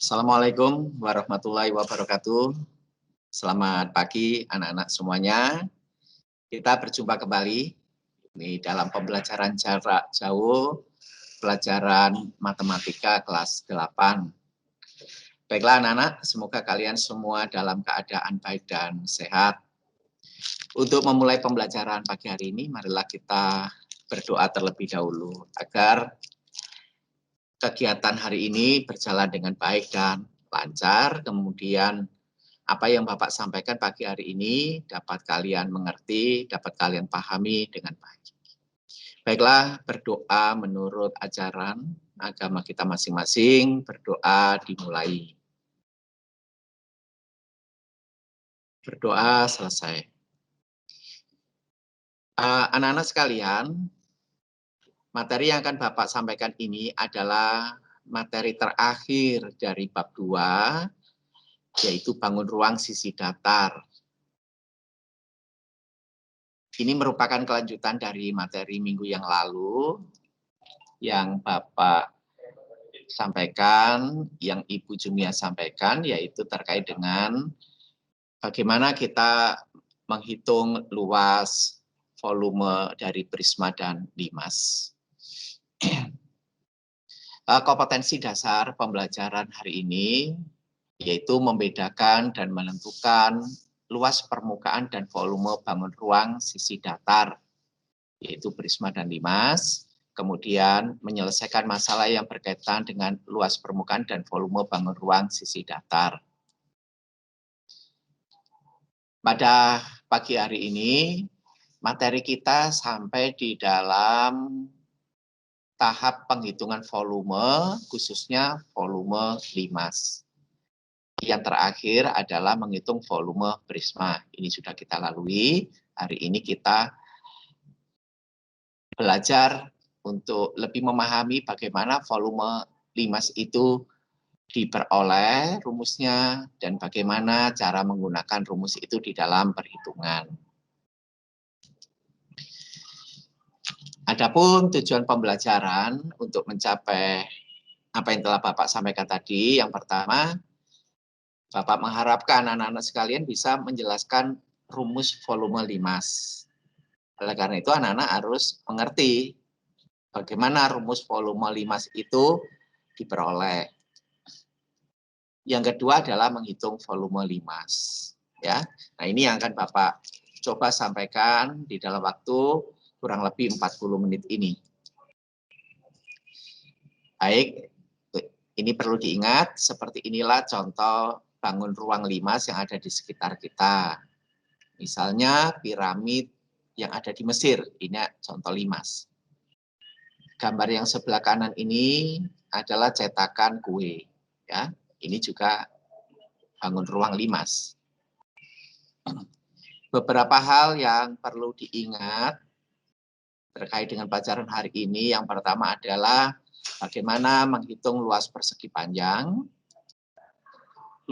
Assalamualaikum warahmatullahi wabarakatuh. Selamat pagi anak-anak semuanya. Kita berjumpa kembali di dalam pembelajaran jarak jauh, pelajaran matematika kelas 8. Baiklah anak-anak, semoga kalian semua dalam keadaan baik dan sehat. Untuk memulai pembelajaran pagi hari ini, marilah kita berdoa terlebih dahulu agar kegiatan hari ini berjalan dengan baik dan lancar, kemudian apa yang Bapak sampaikan pagi hari ini dapat kalian mengerti, dapat kalian pahami dengan baik. Baiklah, berdoa menurut ajaran agama kita masing-masing, berdoa dimulai. Berdoa selesai. Anak-anak sekalian, materi yang akan Bapak sampaikan ini adalah materi terakhir dari bab 2, yaitu bangun ruang sisi datar. Ini merupakan kelanjutan dari materi minggu yang lalu yang Bapak sampaikan, yang Ibu Jumia sampaikan, yaitu terkait dengan bagaimana kita menghitung luas volume dari prisma dan limas. Kompetensi dasar pembelajaran hari ini yaitu membedakan dan menentukan luas permukaan dan volume bangun ruang sisi datar, yaitu prisma dan limas, kemudian menyelesaikan masalah yang berkaitan dengan luas permukaan dan volume bangun ruang sisi datar. Pada pagi hari ini, materi kita sampai di dalam tahap penghitungan volume, khususnya volume limas. Yang terakhir adalah menghitung volume prisma. Ini sudah kita lalui. Hari ini kita belajar untuk lebih memahami bagaimana volume limas itu diperoleh rumusnya dan bagaimana cara menggunakan rumus itu di dalam perhitungan. Adapun tujuan pembelajaran untuk mencapai apa yang telah Bapak sampaikan tadi, yang pertama, Bapak mengharapkan anak-anak sekalian bisa menjelaskan rumus volume limas. Oleh karena itu anak-anak harus mengerti bagaimana rumus volume limas itu diperoleh. Yang kedua adalah menghitung volume limas. Ya, nah ini yang akan Bapak coba sampaikan di dalam waktu kurang lebih 40 menit ini. Baik, ini perlu diingat, seperti inilah contoh bangun ruang limas yang ada di sekitar kita. Misalnya piramid yang ada di Mesir, ini contoh limas. Gambar yang sebelah kanan ini adalah cetakan kue. Ya, ini juga bangun ruang limas. Beberapa hal yang perlu diingat terkait dengan pelajaran hari ini, yang pertama adalah bagaimana menghitung luas persegi panjang,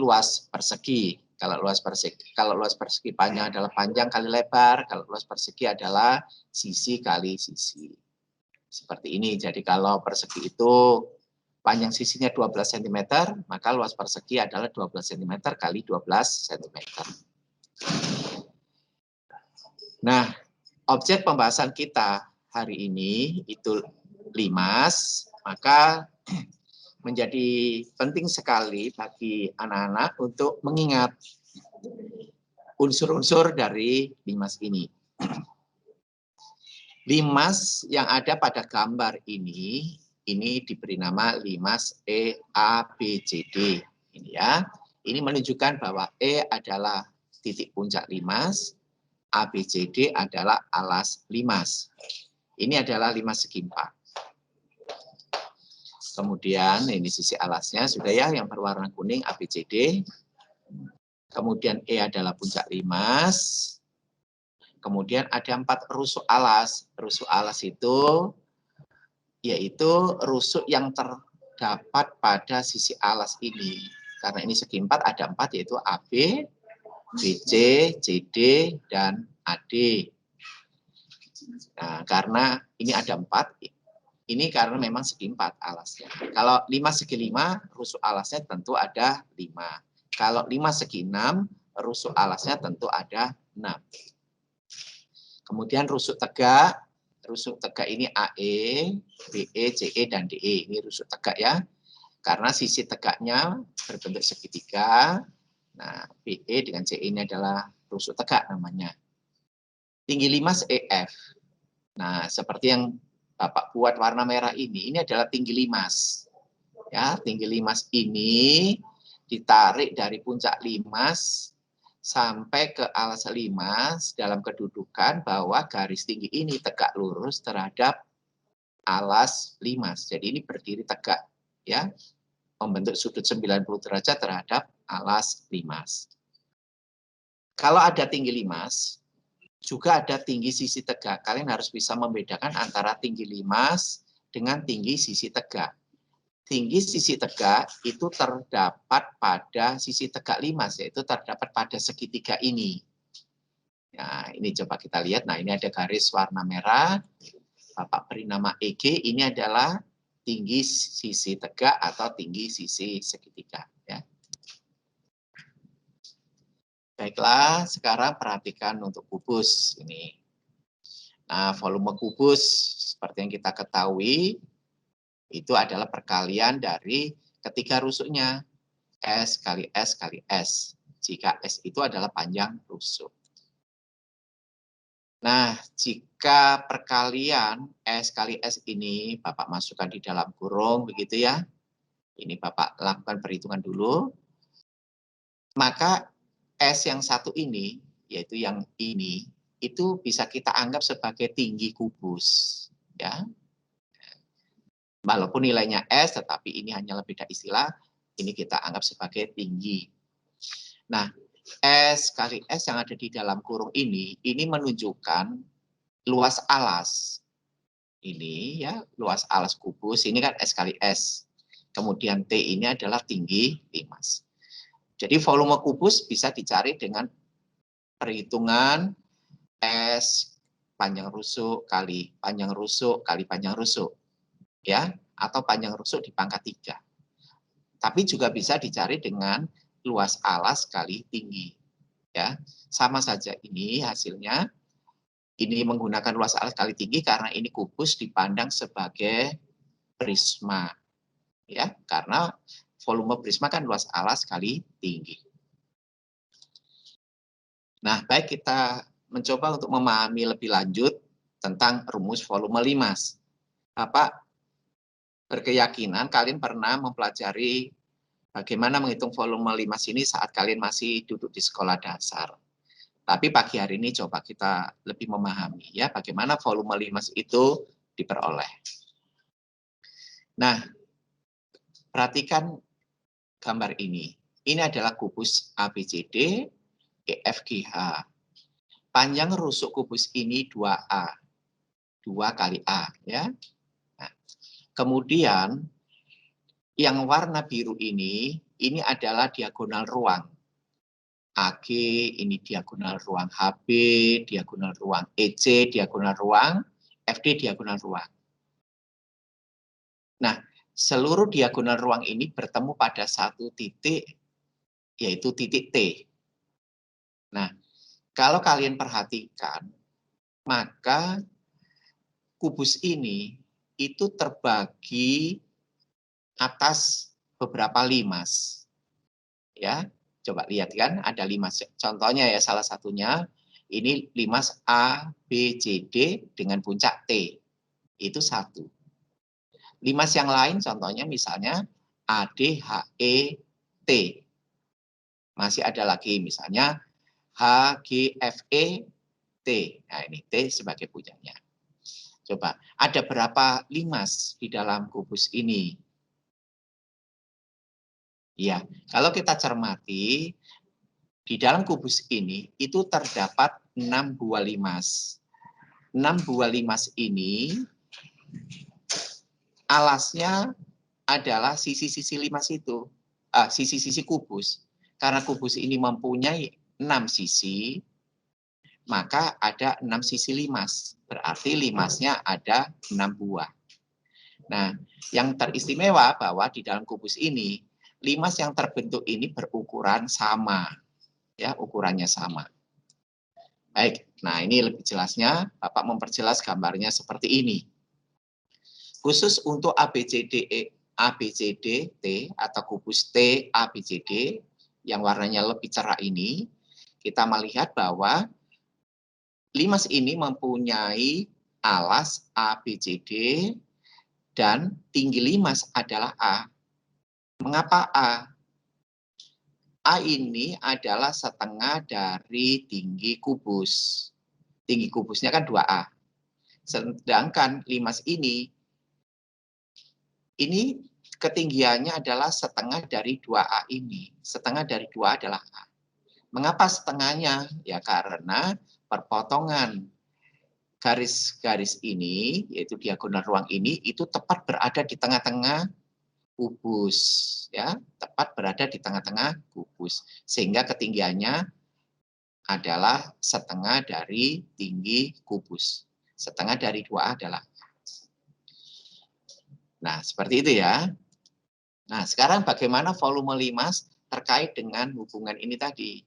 luas persegi. Kalau luas persegi panjang adalah panjang kali lebar, kalau luas persegi adalah sisi kali sisi. Seperti ini. Jadi kalau persegi itu panjang sisinya 12 cm, maka luas persegi adalah 12 cm kali 12 cm. Nah, objek pembahasan kita hari ini itu limas, maka menjadi penting sekali bagi anak-anak untuk mengingat unsur-unsur dari limas ini. Limas yang ada pada gambar ini diberi nama limas EABCD. Ini ya, ini menunjukkan bahwa E adalah titik puncak limas, ABCD adalah alas limas. Ini adalah limas segi 4. Kemudian ini sisi alasnya sudah ya, yang berwarna kuning ABCD. Kemudian E adalah puncak limas. Kemudian ada 4 rusuk alas. Rusuk alas itu yaitu rusuk yang terdapat pada sisi alas ini. Karena ini segi 4 ada 4, yaitu AB, BC, CD, dan AD. Nah, karena ini ada 4, Ini karena memang segi 4 alasnya. Kalau 5 segi 5, rusuk alasnya tentu ada 5. Kalau 5 segi 6, rusuk alasnya tentu ada 6. Kemudian rusuk tegak ini AE, BE, CE, dan DE. Ini rusuk tegak ya. Karena sisi tegaknya berbentuk segitiga. Nah, BE dengan CE ini adalah rusuk tegak namanya. Tinggi 5 EF. Nah, seperti yang Bapak buat warna merah ini adalah tinggi limas. Ya, tinggi limas ini ditarik dari puncak limas sampai ke alas limas dalam kedudukan bahwa garis tinggi ini tegak lurus terhadap alas limas. Jadi ini berdiri tegak, ya, membentuk sudut 90 derajat terhadap alas limas. Kalau ada tinggi limas, juga ada tinggi sisi tegak. Kalian harus bisa membedakan antara tinggi limas dengan tinggi sisi tegak. Tinggi sisi tegak itu terdapat pada sisi tegak limas, yaitu terdapat pada segitiga ini. Nah, ini coba kita lihat. Nah, ini ada garis warna merah. Bapak beri nama EG. Ini adalah tinggi sisi tegak atau tinggi sisi segitiga. Ya. Baiklah, sekarang perhatikan untuk kubus ini. Nah, volume kubus seperti yang kita ketahui itu adalah perkalian dari ketiga rusuknya. S kali S kali S. Jika S itu adalah panjang rusuk. Nah, jika perkalian S kali S ini Bapak masukkan di dalam kurung begitu ya. Ini Bapak lakukan perhitungan dulu. Maka S yang satu ini, yaitu yang ini, itu bisa kita anggap sebagai tinggi kubus. Ya. Walaupun nilainya S, tetapi ini hanya beda istilah, ini kita anggap sebagai tinggi. Nah, S kali S yang ada di dalam kurung ini menunjukkan luas alas. Ini ya, luas alas kubus, ini kan S kali S. Kemudian T ini adalah tinggi limas. Jadi volume kubus bisa dicari dengan perhitungan S panjang rusuk kali panjang rusuk kali panjang rusuk. Ya, atau panjang rusuk di pangkat 3. Tapi juga bisa dicari dengan luas alas kali tinggi. Ya, sama saja ini hasilnya. Ini menggunakan luas alas kali tinggi karena ini kubus dipandang sebagai prisma. Ya, karena volume prisma kan luas alas kali tinggi. Nah, baik, kita mencoba untuk memahami lebih lanjut tentang rumus volume limas. Bapak berkeyakinan kalian pernah mempelajari bagaimana menghitung volume limas ini saat kalian masih duduk di sekolah dasar. Tapi pagi hari ini coba kita lebih memahami ya bagaimana volume limas itu diperoleh. Nah, perhatikan gambar ini. Ini adalah kubus ABCD, EFGH. Panjang rusuk kubus ini 2A. 2 kali A. Ya. Nah, kemudian yang warna biru ini adalah diagonal ruang. AG, ini diagonal ruang HB, diagonal ruang EC, diagonal ruang FD, diagonal ruang. Nah, seluruh diagonal ruang ini bertemu pada satu titik, yaitu titik T. Nah, kalau kalian perhatikan, maka kubus ini itu terbagi atas beberapa limas. Ya, coba lihat kan, ada limas. Contohnya ya, salah satunya ini limas A, B, C, D dengan puncak T. Itu satu. Limas yang lain contohnya misalnya A, D, H, E, T. Masih ada lagi misalnya H, G, F, E, T. Nah, ini T sebagai puncaknya. Coba, ada berapa limas di dalam kubus ini? Ya, kalau kita cermati, di dalam kubus ini itu terdapat 6 buah limas. 6 buah limas ini alasnya adalah sisi-sisi limas itu, sisi-sisi kubus. Karena kubus ini mempunyai 6 sisi, maka ada 6 sisi limas. Berarti limasnya ada 6 buah. Nah, yang teristimewa bahwa di dalam kubus ini, limas yang terbentuk ini berukuran sama. Ya, ukurannya sama. Baik, nah ini lebih jelasnya, Bapak memperjelas gambarnya seperti ini. Khusus untuk ABCD T atau kubus T ABCD yang warnanya lebih cerah ini, kita melihat bahwa limas ini mempunyai alas ABCD dan tinggi limas adalah A. Mengapa A? A ini adalah setengah dari tinggi kubus. Tinggi kubusnya kan 2A. Sedangkan limas ini ketinggiannya adalah setengah dari 2A ini. Setengah dari 2A adalah A. Mengapa setengahnya? Ya karena perpotongan garis-garis ini, yaitu diagonal ruang ini, itu tepat berada di tengah-tengah kubus. Ya, tepat berada di tengah-tengah kubus. Sehingga ketinggiannya adalah setengah dari tinggi kubus. Setengah dari 2A adalah. Nah, seperti itu ya. Nah, sekarang bagaimana volume limas terkait dengan hubungan ini tadi?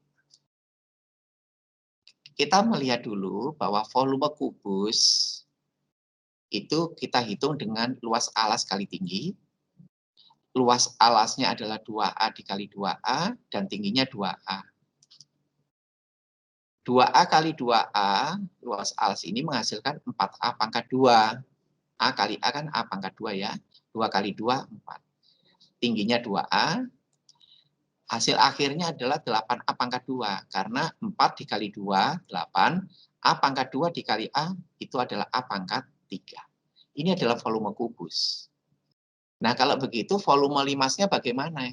Kita melihat dulu bahwa volume kubus itu kita hitung dengan luas alas kali tinggi. Luas alasnya adalah 2A dikali 2A dan tingginya 2A. 2A kali 2A, luas alas ini menghasilkan 4A pangkat 2. A kali A kan A pangkat 2 ya. 2 kali 2, 4. Tingginya 2A. Hasil akhirnya adalah 8A pangkat 2. Karena 4 dikali 2, 8. A pangkat 2 dikali A, itu adalah A pangkat 3. Ini adalah volume kubus. Nah, kalau begitu volume limasnya bagaimana?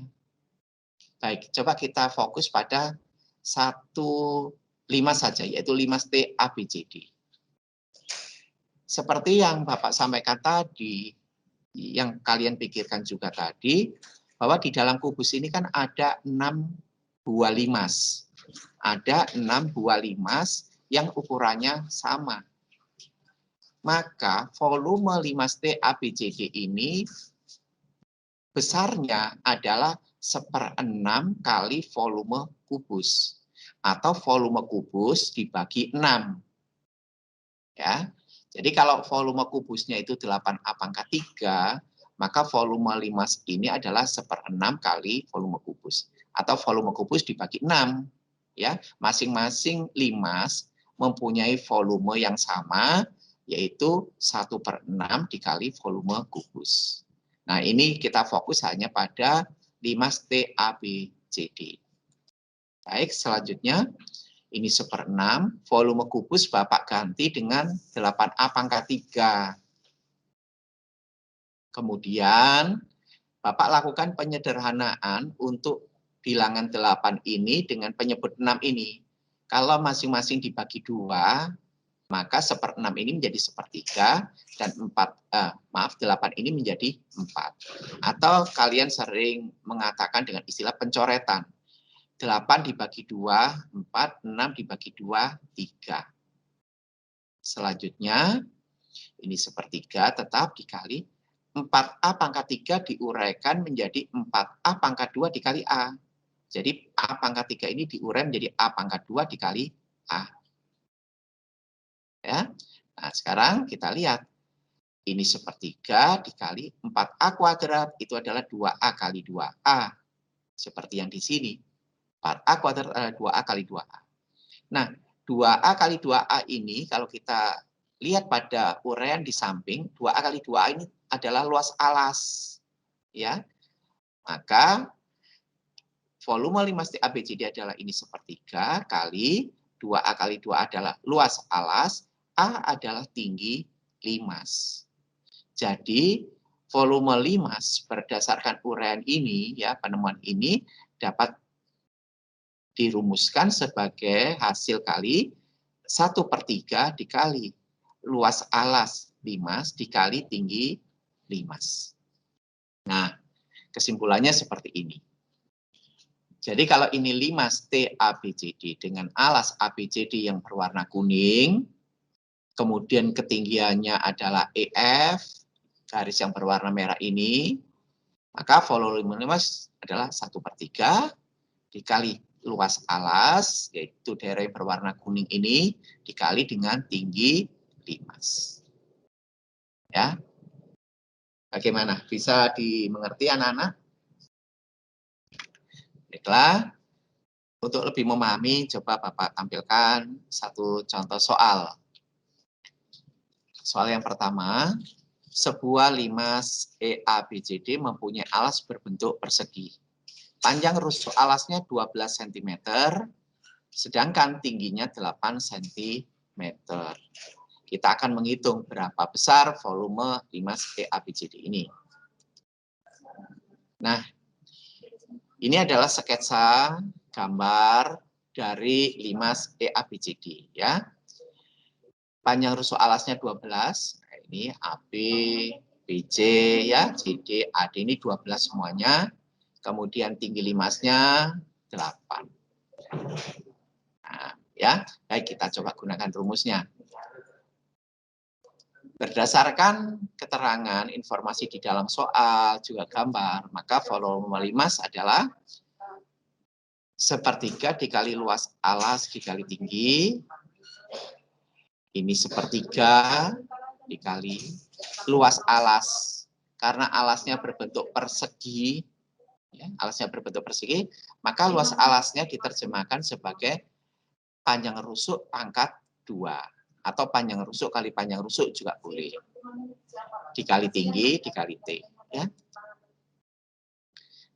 Baik, coba kita fokus pada satu limas saja, yaitu limas T ABCD. Seperti yang Bapak sampaikan tadi, yang kalian pikirkan juga tadi, bahwa di dalam kubus ini kan ada 6 buah limas. Ada 6 buah limas yang ukurannya sama. Maka volume limas T ABCD ini besarnya adalah 1/6 kali volume kubus. Atau volume kubus dibagi 6. Ya. Jadi kalau volume kubusnya itu 8A pangkat 3, maka volume limas ini adalah 1/6 kali volume kubus. Atau volume kubus dibagi 6. Ya, masing-masing limas mempunyai volume yang sama, yaitu 1/6 dikali volume kubus. Nah, ini kita fokus hanya pada limas T ABCD. Baik, selanjutnya ini 1/6, volume kubus Bapak ganti dengan 8A pangkat 3. Kemudian Bapak lakukan penyederhanaan untuk bilangan 8 ini dengan penyebut 6 ini. Kalau masing-masing dibagi 2, maka 1/6 ini menjadi 1/3 dan 8 ini menjadi 4. Atau kalian sering mengatakan dengan istilah pencoretan. 8 dibagi 2, 4, 6 dibagi 2, 3. Selanjutnya, ini 1/3 tetap dikali 4A pangkat 3 diuraikan menjadi 4A pangkat 2 dikali A. Jadi A pangkat 3 ini diurai menjadi A pangkat 2 dikali A. Ya. Nah, sekarang kita lihat. Ini 1/3 dikali 4A kuadrat. Itu adalah 2A kali 2A. Seperti yang di sini. 4A kuadrat adalah 2A kali 2A. Nah, 2A kali 2A ini kalau kita lihat pada uraian di samping, 2A kali 2A ini adalah luas alas. Ya. Maka volume limas T ABCD adalah ini 1/3 kali 2A kali 2A adalah luas alas, A adalah tinggi limas. Jadi volume limas berdasarkan uraian ini, ya penemuan ini dapat dirumuskan sebagai hasil kali 1/3 dikali luas alas limas dikali tinggi limas. Nah, kesimpulannya seperti ini. Jadi kalau ini limas T ABCD dengan alas ABCD yang berwarna kuning, kemudian ketinggiannya adalah EF, garis yang berwarna merah ini, maka volume limas adalah 1/3 dikali luas alas, yaitu daerah yang berwarna kuning ini, dikali dengan tinggi limas. Ya, bagaimana? Bisa dimengerti anak-anak? Baiklah, untuk lebih memahami, coba Bapak tampilkan satu contoh soal. Soal yang pertama, sebuah limas EABCD mempunyai alas berbentuk persegi. Panjang rusuk alasnya 12 cm, sedangkan tingginya 8 cm. Kita akan menghitung berapa besar volume limas EABCD ini. Nah, ini adalah sketsa gambar dari limas EABCD ya. Panjang rusuk alasnya 12, nah ini AB, BC ya, CD, AD ini 12 semuanya. Kemudian tinggi limasnya 8. Nah, ya, baik kita coba gunakan rumusnya. Berdasarkan keterangan informasi di dalam soal juga gambar, maka volume limas adalah 1/3 dikali luas alas dikali tinggi. Ini 1/3 dikali luas alas. Karena alasnya berbentuk persegi, ya, alasnya berbentuk persegi, maka luas alasnya diterjemahkan sebagai panjang rusuk pangkat 2. Atau panjang rusuk kali panjang rusuk juga boleh. Dikali tinggi, dikali T. Ya.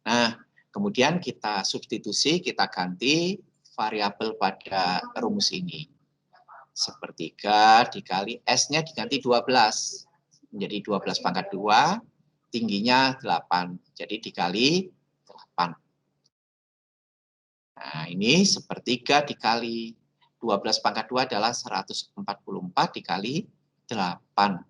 Nah, kemudian kita substitusi, kita ganti variabel pada rumus ini. 1/3 dikali S-nya diganti 12. Menjadi 12 pangkat 2, tingginya 8. Jadi dikali 8. Nah, ini 1/3 dikali 12 pangkat 2 adalah 144 dikali 8.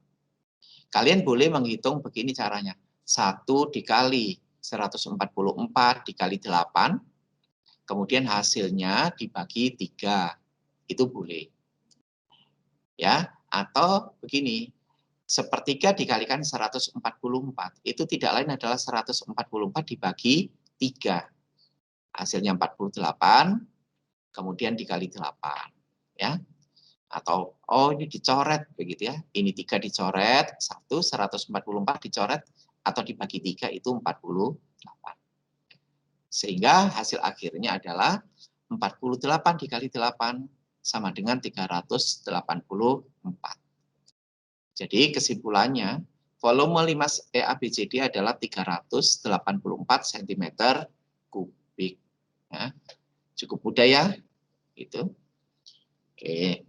Kalian boleh menghitung begini caranya. 1 dikali 144 dikali 8, kemudian hasilnya dibagi 3. Itu boleh. Ya, atau begini. 1/3 dikalikan 144, itu tidak lain adalah 144 dibagi 3. Hasilnya 48, kemudian dikali 8. Ya. Atau, oh ini dicoret begitu ya. Ini 3 dicoret, 144 dicoret, atau dibagi 3 itu 48. Sehingga hasil akhirnya adalah 48 dikali 8 sama dengan 384. Jadi kesimpulannya, volume limas EABCD adalah 384 cm kubik. Ya. Cukup mudah ya, gitu. Oke.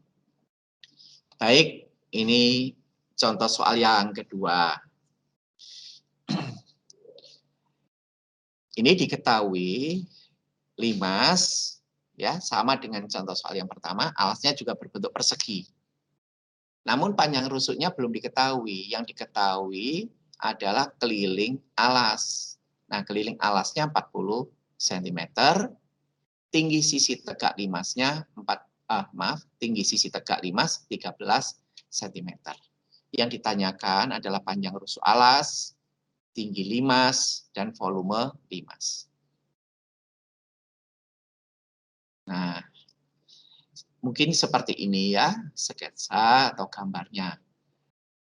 Baik, ini contoh soal yang kedua. Ini diketahui limas ya sama dengan contoh soal yang pertama, alasnya juga berbentuk persegi. Namun panjang rusuknya belum diketahui. Yang diketahui adalah keliling alas. Nah, keliling alasnya 40 cm, tinggi sisi tegak limasnya tinggi sisi tegak limas 13 cm. Yang ditanyakan adalah panjang rusuk alas, tinggi limas, dan volume limas. Nah, mungkin seperti ini ya, sketsa atau gambarnya.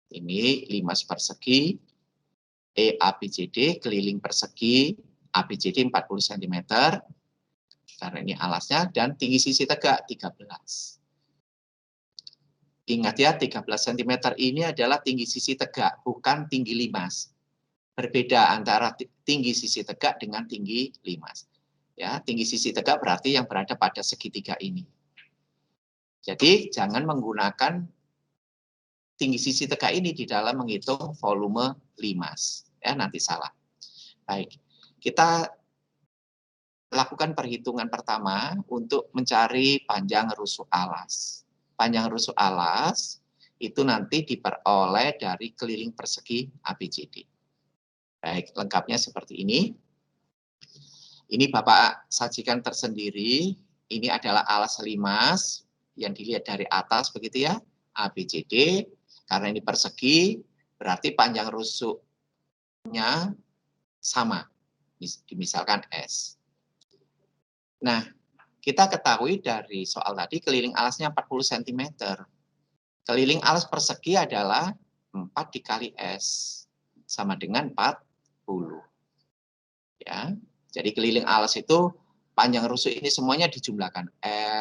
Ini limas persegi, EABCD, keliling persegi, ABCD 40 cm, karena ini alasnya, dan tinggi sisi tegak 13. Ingat ya, 13 cm ini adalah tinggi sisi tegak, bukan tinggi limas. Berbeda antara tinggi sisi tegak dengan tinggi limas. Ya, tinggi sisi tegak berarti yang berada pada segitiga ini. Jadi jangan menggunakan tinggi sisi tegak ini di dalam menghitung volume limas. Ya, nanti salah. Baik, kita lakukan perhitungan pertama untuk mencari panjang rusuk alas. Panjang rusuk alas itu nanti diperoleh dari keliling persegi ABCD. Baik, lengkapnya seperti ini. Ini Bapak sajikan tersendiri. Ini adalah alas limas yang dilihat dari atas begitu ya, ABCD. Karena ini persegi, Berarti panjang rusuknya sama, misalkan S. Nah, kita ketahui dari soal tadi keliling alasnya 40 cm. Keliling alas persegi adalah 4 dikali S, sama dengan 40. Ya, jadi keliling alas itu panjang rusuk ini semuanya dijumlahkan.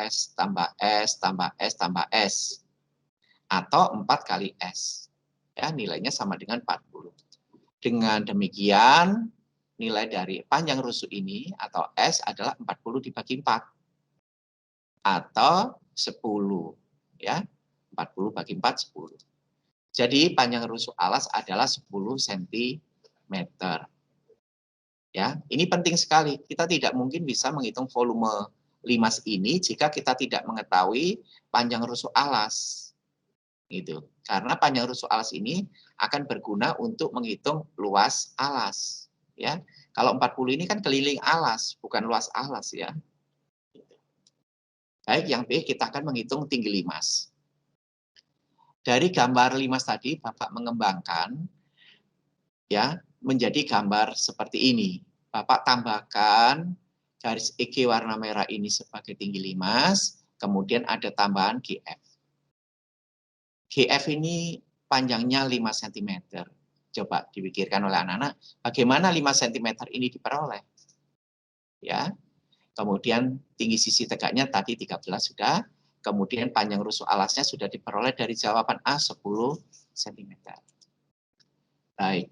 S, tambah S, tambah S, tambah S. Atau 4 kali S. Ya, nilainya sama dengan 40. Dengan demikian, nilai dari panjang rusuk ini atau S adalah 40 dibagi 4. Atau 10. Ya, 40 bagi 4, 10. Jadi panjang rusuk alas adalah 10 cm. Ya, ini penting sekali. Kita tidak mungkin bisa menghitung volume limas ini jika kita tidak mengetahui panjang rusuk alas. Gitu. Karena panjang rusuk alas ini akan berguna untuk menghitung luas alas. Ya, kalau 40 ini kan keliling alas, bukan luas alas ya. Baik, yang B kita akan menghitung tinggi limas. Dari gambar limas tadi, Bapak mengembangkan ya menjadi gambar seperti ini. Bapak tambahkan garis EG warna merah ini sebagai tinggi limas, kemudian ada tambahan GF. GF ini panjangnya 5 cm. Coba dipikirkan oleh anak-anak, bagaimana 5 cm ini diperoleh? Ya. Kemudian tinggi sisi tegaknya tadi 13 sudah, kemudian panjang rusuk alasnya sudah diperoleh dari jawaban A 10 cm. Baik.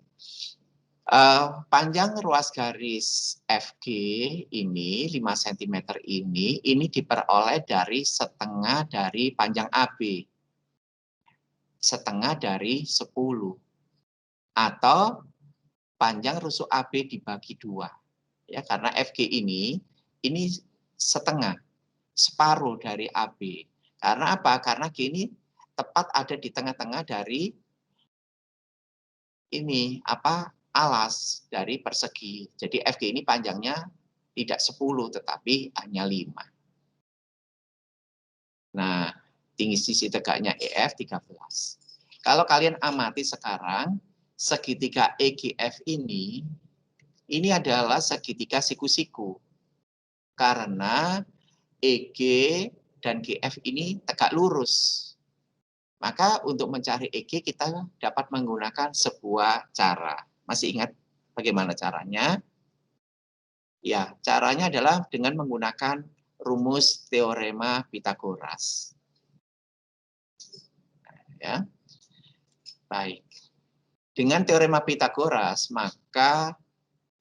Panjang ruas garis FG ini 5 cm ini diperoleh dari setengah dari panjang AB. Setengah dari 10. Atau panjang rusuk AB dibagi 2. Ya, karena FG ini setengah, separuh dari AB. Karena apa? Karena G ini tepat ada di tengah-tengah dari ini alas dari persegi. Jadi FG ini panjangnya tidak 10 tetapi hanya 5. Nah, tinggi sisi tegaknya EF 13. Kalau kalian amati sekarang, segitiga EGF ini adalah segitiga siku-siku. Karena EG dan GF ini tegak lurus. Maka untuk mencari EG kita dapat menggunakan sebuah cara. Masih ingat bagaimana caranya? Ya, caranya adalah dengan menggunakan rumus teorema Pitagoras. Ya. Baik. Dengan teorema Pitagoras, maka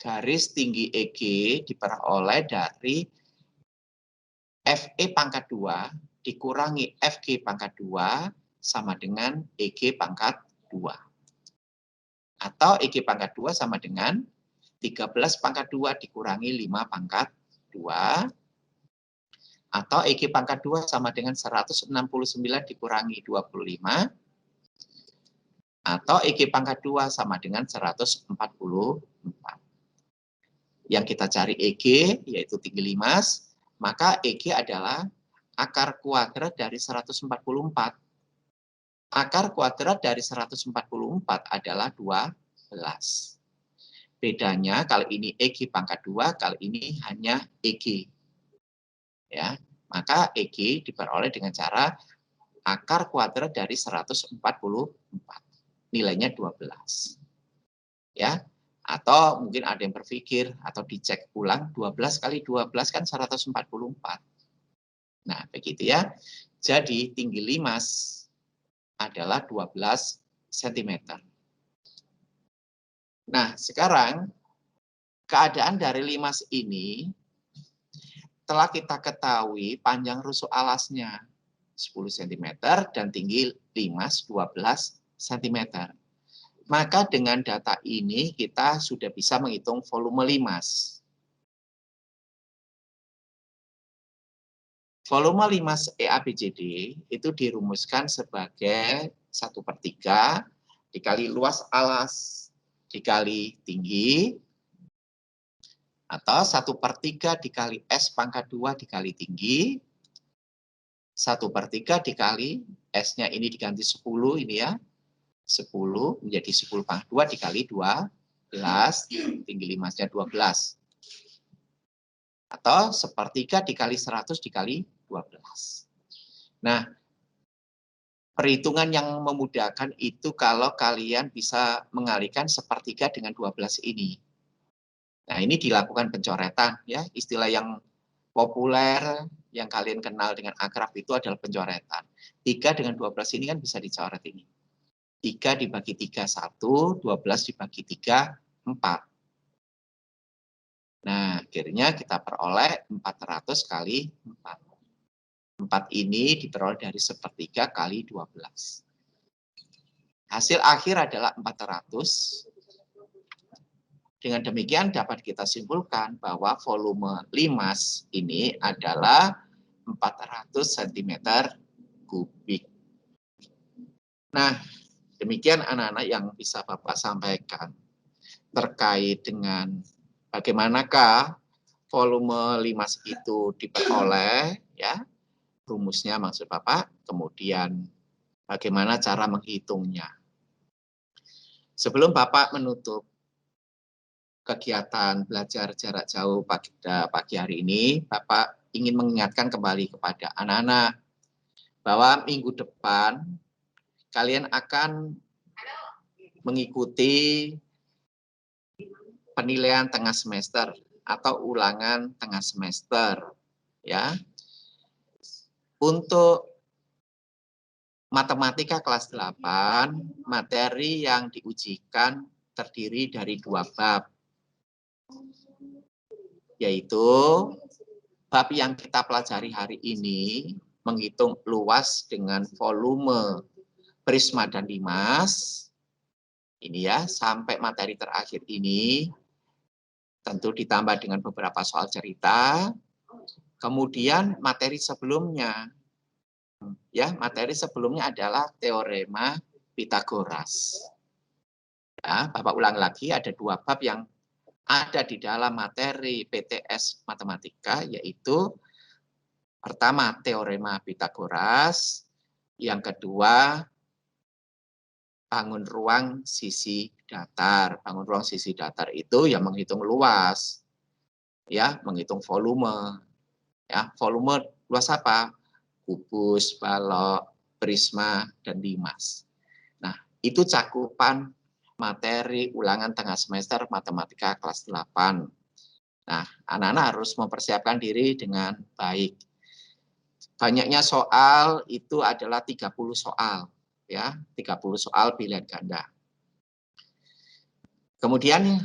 garis tinggi EG diperoleh dari FE pangkat 2 dikurangi FG pangkat 2 sama dengan EG pangkat 2. Atau EG pangkat 2 sama dengan 13 pangkat 2 dikurangi 5 pangkat 2. Atau EG pangkat 2 sama dengan 169 dikurangi 25. Atau EG pangkat 2 sama dengan 144. Yang kita cari EG, yaitu tinggi limas, maka EG adalah akar kuadrat dari 144. Akar kuadrat dari 144 adalah 12. Bedanya kalau ini EG pangkat 2, kalau ini hanya EG. Ya, maka EG diperoleh dengan cara akar kuadrat dari 144. Nilainya 12. Ya. Atau mungkin ada yang berpikir atau dicek ulang 12 kali 12 kan 144. Nah, begitu ya. Jadi tinggi limas adalah 12 cm. Nah, sekarang keadaan dari limas ini telah kita ketahui panjang rusuk alasnya 10 cm dan tinggi limas 12 cm. Maka dengan data ini kita sudah bisa menghitung volume limas. Volume limas EABCD itu dirumuskan sebagai 1/3 dikali luas alas dikali tinggi, atau 1/3 dikali S pangkat 2 dikali tinggi, 1/3 dikali S-nya ini diganti 10 ini ya, 10 menjadi 10/2 dikali 12, tinggi 5-nya 12. Atau sepertiga dikali 100 dikali 12. Nah, perhitungan yang memudahkan itu kalau kalian bisa mengalihkan sepertiga dengan 12 ini. Nah, ini dilakukan pencoretan ya, istilah yang populer yang kalian kenal dengan akrab itu adalah pencoretan. 3 dengan 12 ini kan bisa dicoret ini. 3 dibagi 3, 1, 12 dibagi 3, 4. Nah, akhirnya kita peroleh 400 kali 4. 4 ini diperoleh dari sepertiga kali 12. Hasil akhir adalah 400. Dengan demikian dapat kita simpulkan bahwa volume limas ini adalah 400 cm kubik. Nah, demikian anak-anak yang bisa Bapak sampaikan terkait dengan bagaimanakah volume limas itu diperoleh, ya, rumusnya maksud Bapak, kemudian bagaimana cara menghitungnya. Sebelum Bapak menutup kegiatan belajar jarak jauh pagi hari ini, Bapak ingin mengingatkan kembali kepada anak-anak bahwa minggu depan kalian akan mengikuti penilaian tengah semester atau ulangan tengah semester, ya. Untuk matematika kelas 8, materi yang diujikan terdiri dari 2 bab, yaitu bab yang kita pelajari hari ini, menghitung luas dengan volume prisma dan limas, ini ya, sampai materi terakhir ini, tentu ditambah dengan beberapa soal cerita, kemudian materi sebelumnya, ya, materi sebelumnya adalah teorema Pitagoras. Ya, Bapak ulang lagi, ada 2 bab yang ada di dalam materi PTS Matematika, yaitu pertama teorema Pitagoras, yang kedua bangun ruang sisi datar. Bangun ruang sisi datar itu ya menghitung luas, ya, menghitung volume. Ya, volume luas apa? Kubus, balok, prisma, dan limas. Nah, itu cakupan materi ulangan tengah semester matematika kelas 8. Nah, anak-anak harus mempersiapkan diri dengan baik. Banyaknya soal itu adalah 30 soal, ya, 30 soal pilihan ganda. Kemudian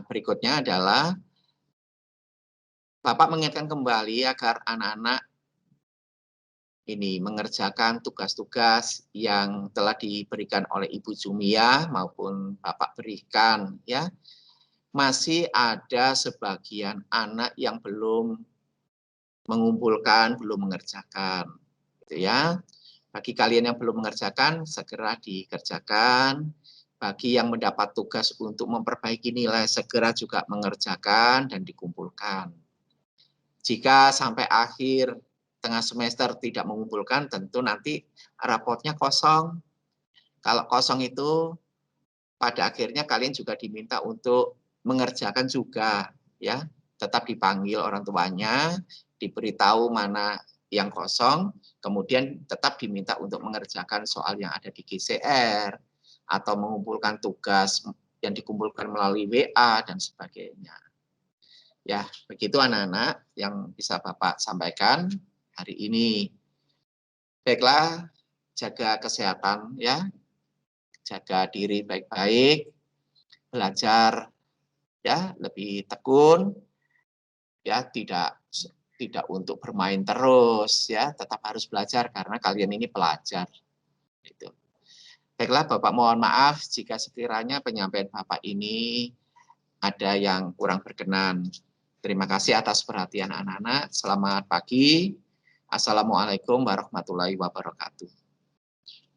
berikutnya adalah Bapak mengingatkan kembali agar anak-anak ini mengerjakan tugas-tugas yang telah diberikan oleh Ibu Jumia maupun Bapak berikan, ya. Masih ada sebagian anak yang belum mengumpulkan, belum mengerjakan, gitu ya. Bagi kalian yang belum mengerjakan, segera dikerjakan. Bagi yang mendapat tugas untuk memperbaiki nilai, segera juga mengerjakan dan dikumpulkan. Jika sampai akhir tengah semester tidak mengumpulkan, tentu nanti raportnya kosong. Kalau kosong itu, pada akhirnya kalian juga diminta untuk mengerjakan juga, ya. Tetap dipanggil orang tuanya, diberitahu mana yang kosong, kemudian tetap diminta untuk mengerjakan soal yang ada di GCR, atau mengumpulkan tugas yang dikumpulkan melalui WA, dan sebagainya. Ya, begitu anak-anak yang bisa Bapak sampaikan hari ini. Baiklah, jaga kesehatan ya, jaga diri baik-baik, belajar ya lebih tekun, ya tidak untuk bermain terus ya, tetap harus belajar karena kalian ini pelajar. Gitu. Baiklah, Bapak mohon maaf jika sekiranya penyampaian Bapak ini ada yang kurang berkenan. Terima kasih atas perhatian anak-anak. Selamat pagi. Assalamualaikum warahmatullahi wabarakatuh.